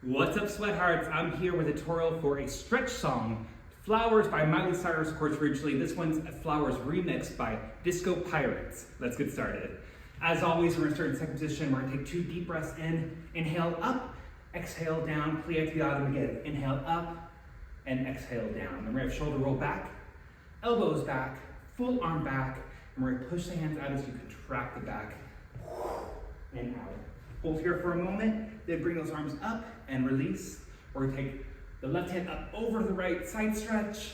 What's up, Sweathearts? I'm here with a tutorial for a stretch song, Flowers by Miley Cyrus. Of course, originally this one's a Flowers remix by Disco Pirates. Let's get started. As always, we're gonna start in second position. We're gonna take 2 deep breaths in, inhale up, exhale down, plie to the bottom again. Inhale up and exhale down. Then we're gonna have shoulder roll back, elbows back, full arm back, and we're gonna push the hands out as you contract the back and out. Hold here for a moment, then bring those arms up and release. We're gonna take the left hand up over the right side stretch,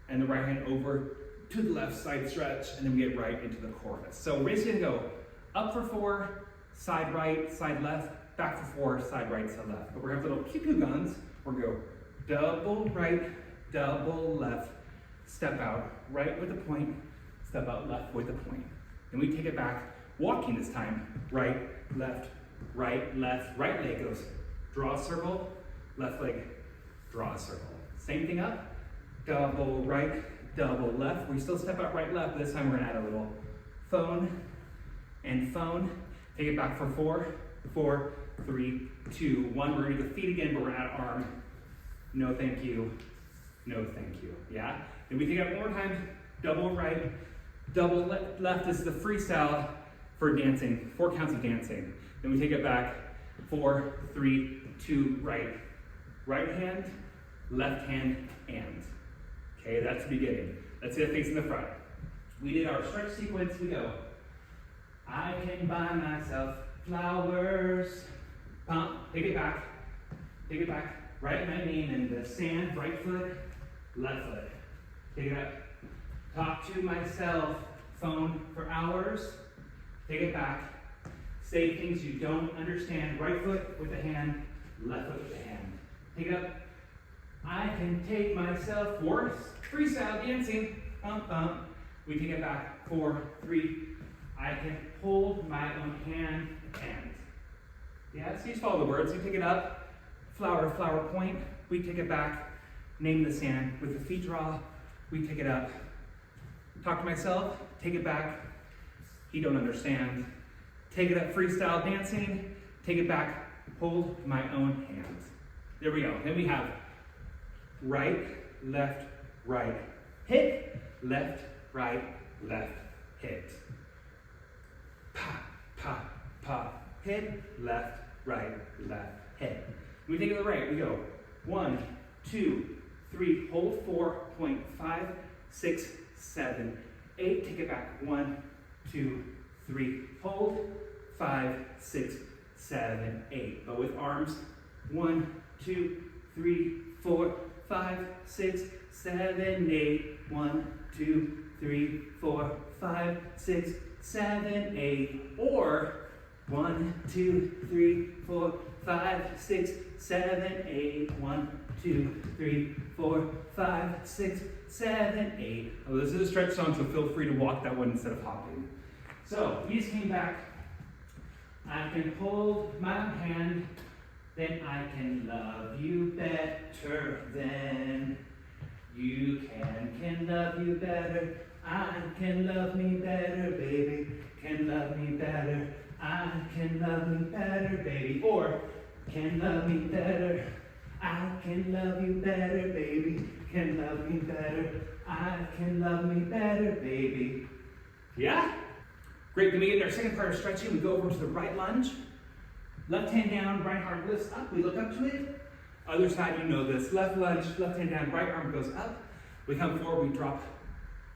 and the right hand over to the left side stretch, and then we get right into the chorus. So we're basically gonna go up for 4, side right, side left, back for 4, side right, side left. But we're gonna have little cue guns. We're gonna go double right, double left, step out, right with the point, step out left with the point. Then we take it back, walking this time, right, left, right leg goes, draw a circle, left leg, draw a circle. Same thing up, double right, double left. We still step out right, left, but this time we're gonna add a little phone and phone. Take it back for 4, 4, 3, 2, 1. We're gonna do the feet again, but we're gonna add arm. No thank you, no thank you, yeah? Then we take it one more time, double right, double left. This is the freestyle for dancing, 4 counts of dancing. Then we take it back, 4, 3, 2, right. Right hand, left hand, and. Okay, that's the beginning. Let's see the face in the front. We did our stretch sequence, we go. I can buy myself flowers. Pump, take it back, right my name in the sand, right foot, left foot. Take it up, talk to myself, phone for hours. Take it back, say things you don't understand, right foot with the hand, left foot with the hand. Take it up, I can take myself, 4, freestyle dancing, bump, bump. We take it back, 4, 3, I can hold my own hand, and. Yeah, so you just follow the words. You pick it up, flower, flower, point. We take it back, name the sand. With the feet draw, we take it up. Talk to myself, take it back. He don't understand. Take it up, freestyle dancing. Take it back, hold my own hand. There we go. Then we have right, hit, left, right, left, hit. Pa, pa, pa, hit, left, right, hit. We take it to the right, we go 1, 2, 3, hold 4.5, 6, 7, 8, take it back, 1, 2, 3, hold 5, 6, 7, 8. But with arms, 1, 2, 3, 4, 5, 6, 7, 8. 1, 2, 3, 4, 5, 6, 7, 8. Or 1, 2, 3, 4, 5, 6, 7, 8. 1, 2, 3, 4, 5, 6, 7, 8. Oh, this is a stretch song, so feel free to walk that one instead of hopping. So we just came back. I can hold my hand, then I can love you better than you can love you better. I can love me better, baby. Can love me better. I can love me better, baby. Or can love me better. I can love you better, baby. Can love me better. I can love me better, baby. Yeah? Great, then we get our second part of stretching. We go over to the right lunge. Left hand down, right arm lifts up. We look up to it. Other side, you know this. Left lunge, left hand down, right arm goes up. We come forward, we drop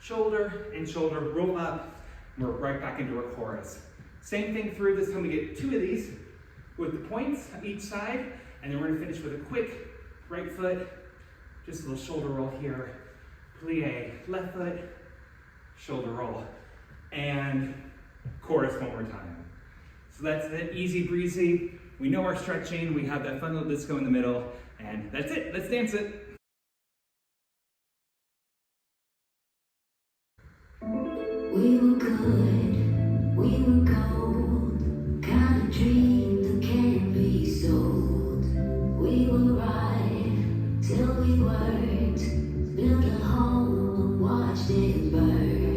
shoulder and shoulder, roll up, and we're right back into our chorus. Same thing through. This time we get 2 of these with the points on each side, and then we're gonna finish with a quick right foot, just a little shoulder roll here, plie, left foot, shoulder roll, and chorus one more time. So that's it, easy breezy. We know our stretching, we have that fun little disco in the middle, and that's it, let's dance it. We were good, we were gold, kind of dream that can't be sold. We were right till we weren't, built a home and watched it burn.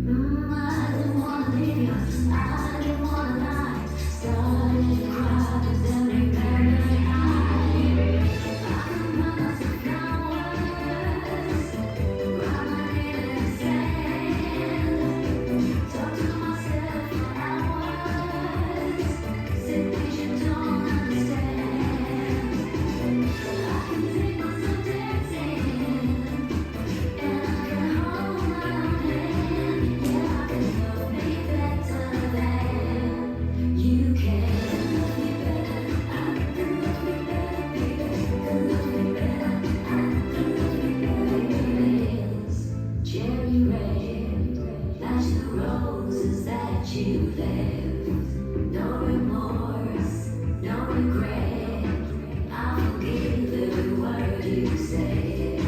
I didn't wanna leave you, I didn't wanna lie, started to cry, but then remembered left. No remorse, no regret. I forgive every word you said.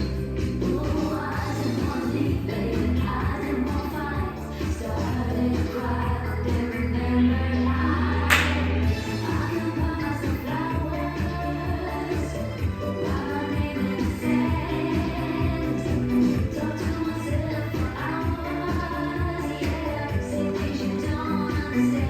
Oh, I didn't want to leave, baby. I didn't want to fight. Started to cry, but then remembered I can buy myself flowers. Write my name in the sand. Talk to myself for hours. Yeah, say things you don't understand.